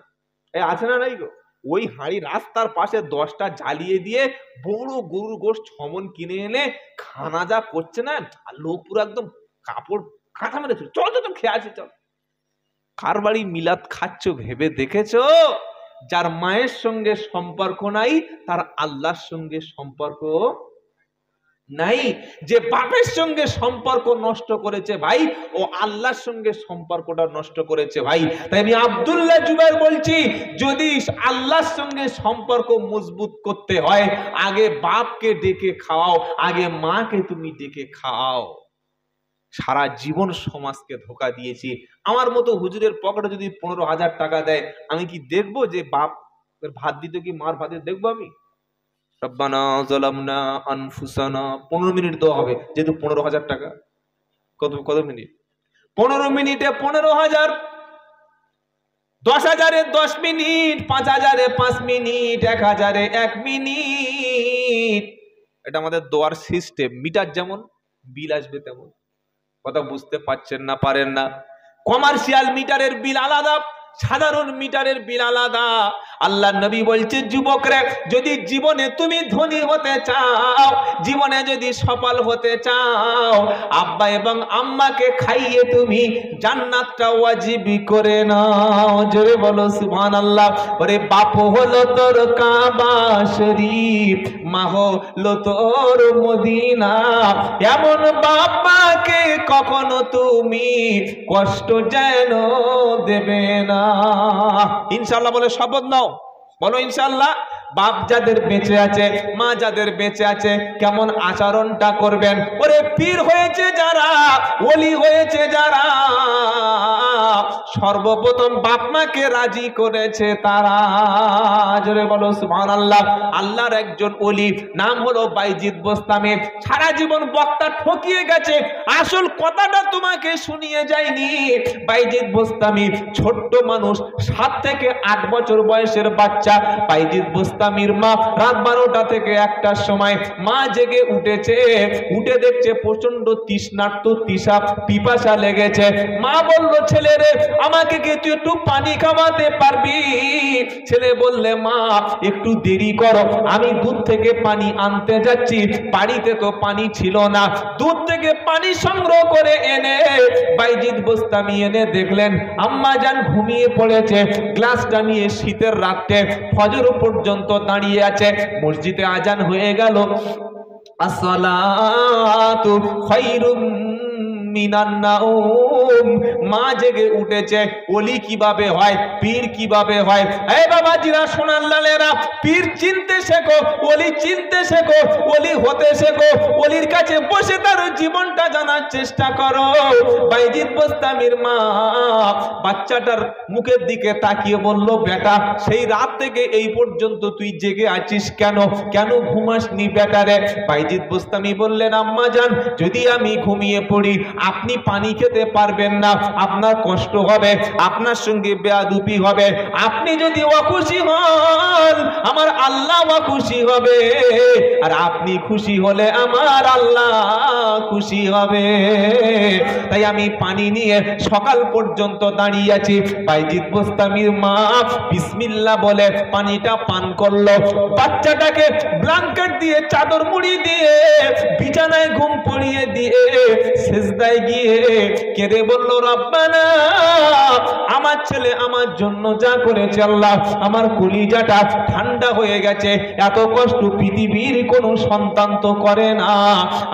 [SPEAKER 1] আছে না নাই গো, ওই হাঁড়ি রাস্তার পাশে 10টা জ্বালিয়ে দিয়ে বড় গরুর গোশত ছমন কিনে এনে খানা যা করছে না, আর লোক পুরো একদম কাপড় কাঁথা মেরেছিল, চল চল খেয়ে আসি চল। কার বাড়ি মিলাদ খাচ্ছ ভেবে দেখেছো? যার মায়ের সঙ্গে সম্পর্ক নাই তার আল্লাহর সঙ্গে সম্পর্ক নাই। যে বাপের সঙ্গে সম্পর্ক নষ্ট করেছে ভাই, ও আল্লাহর সঙ্গে সম্পর্কটা নষ্ট করেছে ভাই। তাই আমি আব্দুল্লাহ জুবাইর বলছি, যদি আল্লাহর সঙ্গে সম্পর্ক মজবুত করতে হয়, আগে বাপকে ডেকে খাওয়াও, আগে মাকে তুমি ডেকে খাওয়াও। সারা জীবন সমাজকে ধোকা দিয়েছি। আমার মতো হুজুরের পকেটে যদি 15,000 টাকা দেয়, আমি কি দেখবো যে বাপ ভাত দিত কি মার ভাত দিত? দেখবো আমি? রব্বানা যালামনা আনফুসানা 15 মিনিট দেওয়া হবে, যেহেতু 15,000 টাকা। কত কত মিনিট? 15 মিনিটে 15,000, 10,000-এ 10 মিনিট, 5,000-এ 5 মিনিট, 1,000-এ 1 মিনিট। এটা আমাদের দোয়ার সিস্টেম। মিটার যেমন, বিল আসবে তেমন। কথা বুঝতে পারছেন না? পারেন না? কমার্শিয়াল মিটারের বিল আলাদা, সাধারণ মিটারের বিল আলাদা। আল্লাহ নবী বলছে, যুবকরা, যদি জীবনে তুমি ধনী হতে চাও, জীবনে যদি সফল হতে চাও, আব্বা এবং আম্মাকে খাইয়ে তুমি জান্নাতটা ওয়াজিবি করে নাও। জোরে বলো সুবহানাল্লাহ। ওরে বাপ হলো তোর কাবা শরীফ, মা হলো তোর মদিনা, এমন বাবাকে কখনো তুমি কষ্ট যেন দেবে না। ইনশাআল্লাহ বলে শপথ নাও, বলো ইনশাআল্লাহ। বাপ যাদের বেঁচে আছে, মা যাদের বেঁচে আছে, কেমন আচরণটা করবেন? ওরে পীর হয়েছে যারা, ওলি হয়েছে যারা, সর্বপ্রথম বাপ মাকে রাজি করেছে তারা। জোরে বলো সুবহানাল্লাহ। আল্লাহর একজন ওলি, নাম হলো বাইজিদ বোস্তামি। সারা জীবন বক্তা ঠকিয়ে গেছে, আসল কথাটা তোমাকে শুনিয়ে যায়নি। বাইজিদ বোস্তামি ছোট্ট মানুষ, 7 থেকে 8 বছর বয়সের বাচ্চা। বাইজিদ বোস্তামির মা রাত 12টা থেকে 1টার সময় মা জেগে উঠেছে, উঠে দেখছে প্রচন্ড তৃষ্ণার্ত, পিপাসা লেগেছে। মা বলল, ছেলে রে, আমাকে কি তুই একটু পানি খাওয়াতে পারবি? ছেলে বললে, মা একটু দেরি করো, আমি দুধ থেকে পানি আনতে যাচ্ছি। বাড়িতে তো পানি ছিল না, দুধ থেকে পানি সংগ্রহ করে এনে বাইজিদ বোস্তামি এনে দেখলেন আম্মা জান ঘুমিয়ে পড়েছে। গ্লাসটা নিয়ে শীতের রাতে ফজর পর্যন্ত দাঁড়িয়ে আছে। মসজিদে আজান হয়ে গেল, আসসালাতু খায়রুম মিনান নাউম। মা জেগে উঠেছে। ওলি কিভাবে হয়, পীর কিভাবে হয়? এই বাবাজিরা, সোনার লালেরা, পীর চিনতে শেখো, ওলি চিনতে শেখো, ওলি হতে শেখো। ওলির কাছে বসে তার জীবনটা জানার চেষ্টা করো। বাইজিদ বোস্তামির মা বাচ্চাটার মুখের দিকে তাকিয়ে বলল, বেটা, সেই রাত থেকে এই পর্যন্ত তুই জেগে আছিস কেন? কেন ঘুমাসনি বেটারে? বাইজিদ বোস্তামি বললেন, আম্মা জান, যদি আমি ঘুমিয়ে পড়ি, আপনি পানি খেতে পারবেন না, আপনার কষ্ট হবে, আপনার সঙ্গে বেয়াদবি হবে। আপনি যদি অখুশি হন, আমার আল্লাহ অখুশি হবে, আর আপনি খুশি হলে আমার আল্লাহ খুশি হবে। তাই আমি পানি নিয়ে সকাল পর্যন্ত দাঁড়িয়ে আছি। বাইজিদ বোস্তামির মা বিসমিল্লাহ বলে পানিটা পান করলো। বাচ্চাটাকে ব্ল্যাঙ্কেট দিয়ে, চাদর মুড়ি দিয়ে, বিছানায় ঘুম পড়িয়ে দিয়ে সিজদায় গিয়ে কেঁদে বলল, রব্বানা, আমার ছেলে আমার জন্য যা করেছে আল্লাহ, আমার কলিজাটা ঠান্ডা হয়ে গেছে। এত কষ্ট পৃথিবীর কোন সন্তান তো করে না।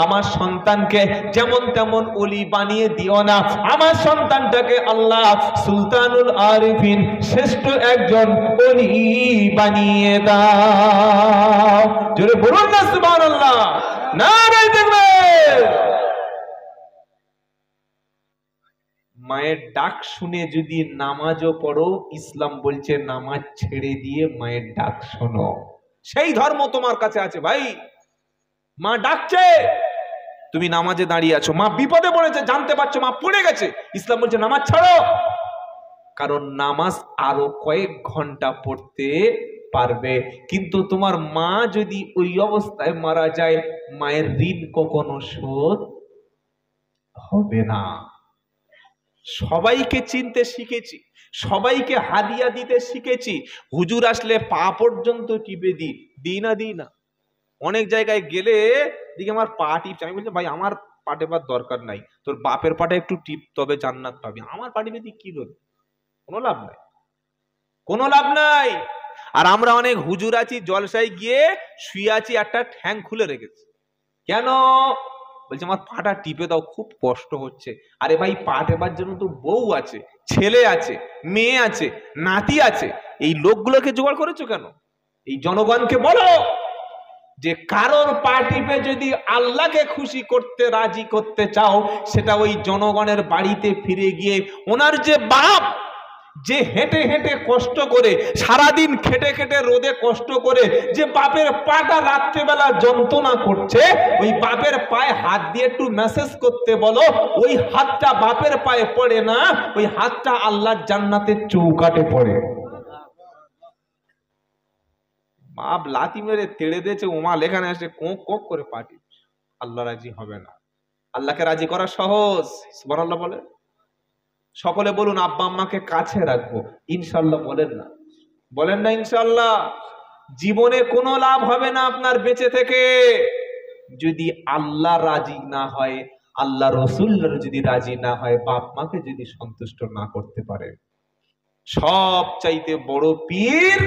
[SPEAKER 1] আমার সন্তানকে যেমন তেমন ওলি বানিয়ে দিও না। আমার সন্তানটাকে আল্লাহ সুলতানুল আরিফিন, শ্রেষ্ঠ একজন ওলি বানিয়ে দাও। জোরে বলুন না সুবহানাল্লাহ। নারায়ে তাকবীর। মায়ের ডাক শুনে যদি নামাজও পড়ো, ইসলাম বলছে নামাজ ছেড়ে দিয়ে মায়ের ডাক শোনো। সেই ধর্ম তোমার কাছে আছে ভাই। মা ডাকছে, তুমি নামাজে দাঁড়িয়ে আছো। মা বিপদে পড়েছে, জানতে পারছো মা পড়ে গেছে, ইসলাম বলছে নামাজ ছাড়ো। কারণ নামাজ আরো কয়েক ঘন্টা পড়তে পারবে, কিন্তু তোমার মা যদি ওই অবস্থায় মারা যায়, মায়ের ঋণ কখনো শোধ হবে না। সবাইকে চিনতে শিখেছি, সবাইকে হাদিয়া দিতে শিখেছি। হুজুর আসলে পা পর্যন্ত টিপে দিই না। অনেক জায়গায় গেলে দিকে আমার পা টিপছে, আমি বলছি ভাই আমার পা টেপার দরকার নাই, তোর বাপের পাটা একটু টিপ, তবে জান্নাত পাবি। আমার পা টিপে কি হলো? কোনো লাভ নাই, কোনো লাভ নাই। আর আমরা অনেক হুজুর আছি, জলসায় গিয়ে শুয়ে আছি, একটা ঠ্যাং খুলে রেখেছি। কেন? বলছে আমার পাটা টিপে দাও, খুব কষ্ট হচ্ছে। আরে ভাই, পা টেপার জন্য তো বউ আছে, ছেলে আছে, মেয়ে আছে, নাতি আছে। এই লোকগুলোকে জোগাড় করেছো কেন? এই জনগণকে বলো যে কারোর পা টিপে যদি আল্লাহকে খুশি করতে, রাজি করতে চাও, সেটা ওই জনগণের বাড়িতে ফিরে গিয়ে ওনার যে বাপ, যে হেঁটে হেঁটে কষ্ট করে, সারাদিন খেটে খেটে রোদে কষ্ট করে, যে বাপের পাটা রাত্রেবেলা যন্ত্রণা করছে, ওই বাপের পায়ে হাত দিয়ে একটু মেসেজ করতে বলো। ওই হাতটা বাপের পায়ে পড়ে না, ওই হাতটা আল্লাহর জান্নাতের চৌকাঠে পড়ে। বাপ লাথি মেরে তেড়ে দিয়েছে, ওমাল এখানে এসে কোক কোক করে পাটি। আল্লাহ রাজি হবে না। আল্লাহকে রাজি করা সহজ, সুবহানাল্লাহ বলে। সকলে বলুন আব্বা আম্মাকে কাছে রাখবো, ইনশাল্লাহ বলেন না, বলেন না ইনশাল্লাহ। জীবনে কোনো লাভ হবে না আপনার বেঁচে থেকে যদি আল্লাহ রাজি না হয়, আল্লাহ রসুল্লাহ যদি রাজি না হয়, বাপ মাকে যদি সন্তুষ্ট না করতে পারে। সব চাইতে বড় পীর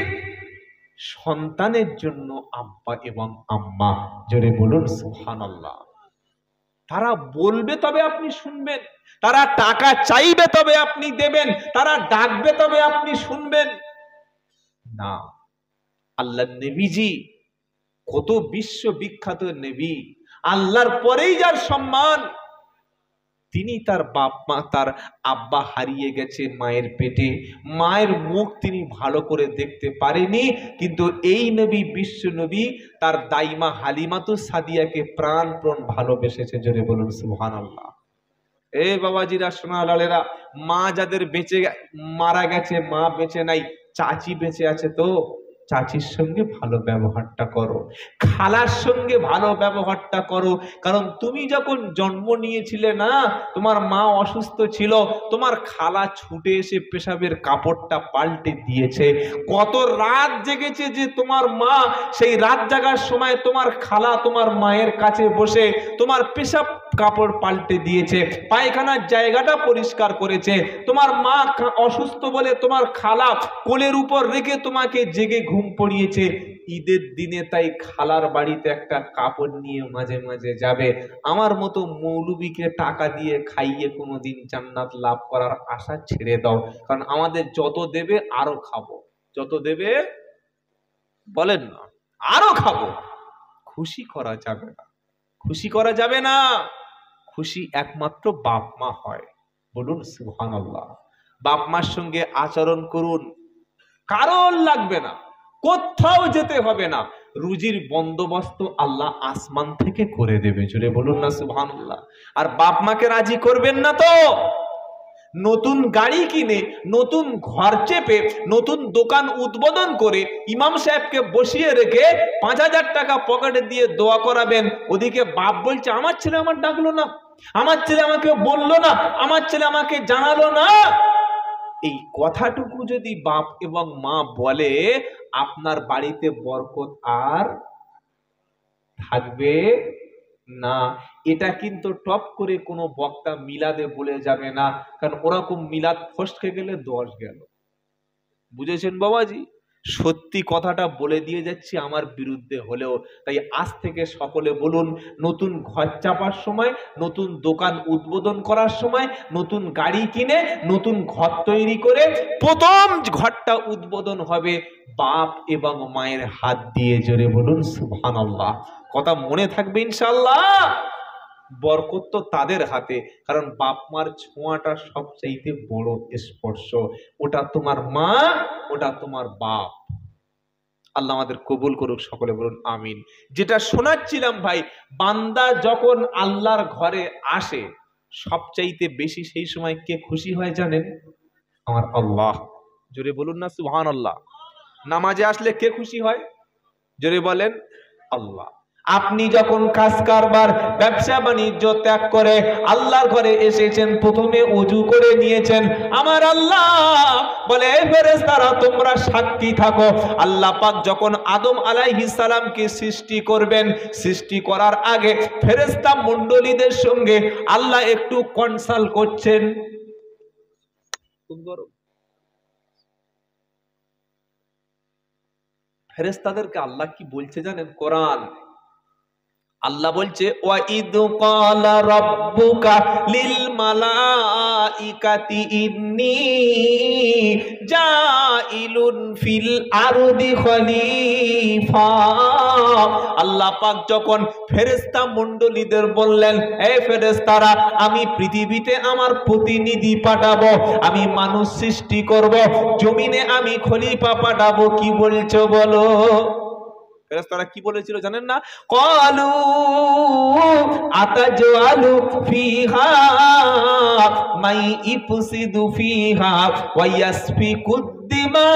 [SPEAKER 1] সন্তানের জন্য আব্বা এবং আম্মা। জোরে বলুন সুবহানাল্লাহ। তারা বলবে তবে আপনি শুনবেন, তারা টাকা চাইবে তবে আপনি দেবেন, তারা ডাকবে তবে আপনি শুনবেন না। আল্লাহ নবীজি কত বিশ্ববিখ্যাত নবী, আল্লাহর পরেই যার সম্মান, তিনি তার বাপ মা, তার আব্বা হারিয়ে গেছে মায়ের পেটে, মায়ের মুখ তিনি ভালো করে দেখতে পারেনি, কিন্তু এই নবী, বিশ্ব নবী, তার দাইমা হালিমাতু সাদিয়াকে প্রাণপণ ভালোবেসেছে। জোরে বলুন সুবহানাল্লাহ। এ বাবাজিরা, সোনা লালেরা, মা যাদের বেঁচে মারা গেছে, মা বেঁচে নাই, চাচি বেঁচে আছে তো চাচির সঙ্গে ভালো ব্যবহারটা করো, খালার সঙ্গে ভালো ব্যবহারটা করো। কারণ তুমি যখন জন্ম নিয়েছিলে না, তোমার মা অসুস্থ ছিল, তোমার খালা ছুটে এসে পেশাবের কাপড়টা পাল্টে দিয়েছে। কত রাত জেগেছে যে তোমার মা, সেই রাত জাগার সময় তোমার খালা তোমার মায়ের কাছে বসে তোমার পেশাব কাপড় পাল্টে দিয়েছে, পায়খানার জায়গাটা পরিষ্কার করেছে। তোমার মা অসুস্থ বলে তোমার খালা কোলের উপর রেখে তোমাকে জেগে ঘুম পড়িয়েছে। ঈদের দিনে তাই খালার বাড়িতে একটা কাপড় নিয়ে মাঝে মাঝে যাবে। আমার মতো মৌলবীকে টাকা দিয়ে খাইয়ে কোনোদিন জান্নাত লাভ করার আশা ছেড়ে দাও। কারণ আমাদের যত দেবে আরো খাবো, যত দেবে বলেন না আরো খাবো। খুশি করা যাবে না, খুশি করা যাবে না। খুশি একমাত্র বাপ মা হয়। বলুন সুবহানাল্লাহ। বাপ মার সঙ্গে আচরণ করুন, কারণ লাগবে না, কোথাও যেতে হবে না, রুজির বন্দোবস্ত আল্লাহ আসমান থেকে করে দেবে। জোরে বলুন না সুবহানাল্লাহ। আর বাপ মাকে রাজি করবেন না তো নতুন গাড়ি কিনে, নতুন ঘর চেপে, নতুন দোকান উদ্বোধন করে, ইমাম সাহেবকে বসিয়ে রেখে 5,000 টাকা পকেটে দিয়ে দোয়া করাবেন। ওদিকে বাপ বলছে আমার ছেলে আমার ডাকলো না, আমার ছেলে আমাকে বললো না, আমার ছেলে আমাকে জানালো না। এই কথাটুকু যদি বাপ এবং মা বলে, আপনার বাড়িতে বরকত আর থাকবে না। এটা কিন্তু টপ করে কোনো বক্তা মিলাদে বলে যাবে না, কারণ ওরকম মিলাদ ফসকে গেলে 10 গেল। বুঝেছেন বাবাজি? সত্যি কথাটা বলে দিয়ে যাচ্ছি আমার বিরুদ্ধে হলেও। তাই আজ থেকে সকলে বলুন, নতুন ঘর চাপার সময়, নতুন দোকান উদ্বোধন করার সময়, নতুন গাড়ি কিনে, নতুন ঘর তৈরি করে প্রথম ঘরটা উদ্বোধন হবে বাপ এবং মায়ের হাত দিয়ে। জোরে বলুন সুবহানাল্লাহ। কথা মনে থাকবে ইনশাআল্লাহ। বরকত তো তাদের হাতে, কারণ বাপ মার ছোঁয়াটা সবচাইতে বড় স্পর্শ। ওটা তোমার মা, ওটা তোমার বাপ। আল্লাহ আমাদের কবুল করুক, সকলে বলুন আমিন। যেটা শোনাচ্ছিলাম ভাই, বান্দা যখন আল্লাহর ঘরে আসে, সবচাইতে বেশি সেই সময় কে খুশি হয় জানেন? আমার আল্লাহ। জোরে বলুন না সুবহানাল্লাহ। নামাজে আসলে কে খুশি হয়? জোরে বলেন আল্লাহ। আপনি যখন কাজ কারবার ব্যবসা বাণিজ্য ত্যাগ করে আল্লাহর ঘরে এসেছেন, প্রথমে ওযু করে নিয়েছেন। আমার আল্লাহ বলে ফেরেশতারা তোমরা সাক্ষী থাকো, আল্লাহ পাক যখন আদম আলাইহিস সালামকে সৃষ্টি করবেন, সৃষ্টি করার আগে ফেরেশতা মণ্ডলীদের সঙ্গে আল্লাহ একটু কনসাল্ট করছেন। ফেরেশতাদেরকে আল্লাহ কি বলছে জানেন? কোরআন আল্লাহ বলছে ওয়াইদ ক্বালা রাব্বুকা লিল মালাইকাতি ইন্নী জাইলুন ফিল আরদি খলিফা। আল্লাহ পাক যখন ফেরেশতা মণ্ডলীদের বললেন, হে ফেরেশতারা আমি পৃথিবীতে আমার প্রতিনিধি পাঠাবো, আমি মানুষ সৃষ্টি করব, জমিনে আমি খলিফা পাঠাবো, কি বলছো বলো? ফেরেশতারা কি বলেছিল জানেন না? ক্বালু আতাজআলু ফিহা মাই ইফসিদু ফিহা ওয়া ইয়াসফিকুদ দিমা।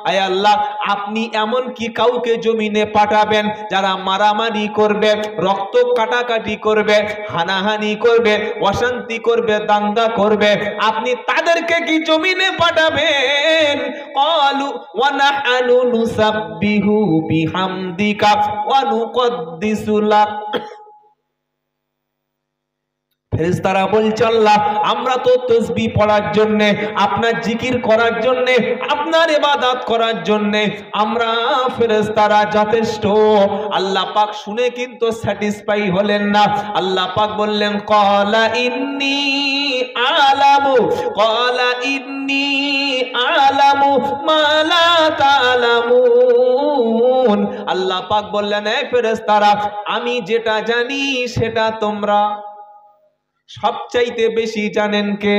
[SPEAKER 1] আয় আল্লাহ আপনি এমন কি কাউকে জমিনে পাঠাবেন যারা মারামারি করবে, রক্ত কাটাকাটি করবে, হানাহানি করবে, অশান্তি করবে, দাঙ্গা করবে, আপনি তাদেরকে কি জমিনে পাঠাবেন? ক্বালু ওয়া নাহনু নুসাব্বিহু বিহামদিকা ওয়া নুকদ্দিসু লাক। ফেরেশতারা বলছে আল্লাহ আমরা তো তাসবিহ পড়ার জন্য, আপনার জিকির করার জন্য, আপনার ইবাদত করার জন্য আমরা ফেরেশতারা যথেষ্ট। আল্লাহ পাক শুনে কিন্তু স্যাটিসফাই হলেন না। আল্লাহ পাক বললেন ক্বালা ইন্নী আলামু, ক্বালা ইন্নী আলামু মা লা তা'লামুন। আল্লাহ পাক বললেন এই ফেরেশতারা আমি যেটা জানি সেটা তোমরা সবচাইতে বেশি জানেন কে?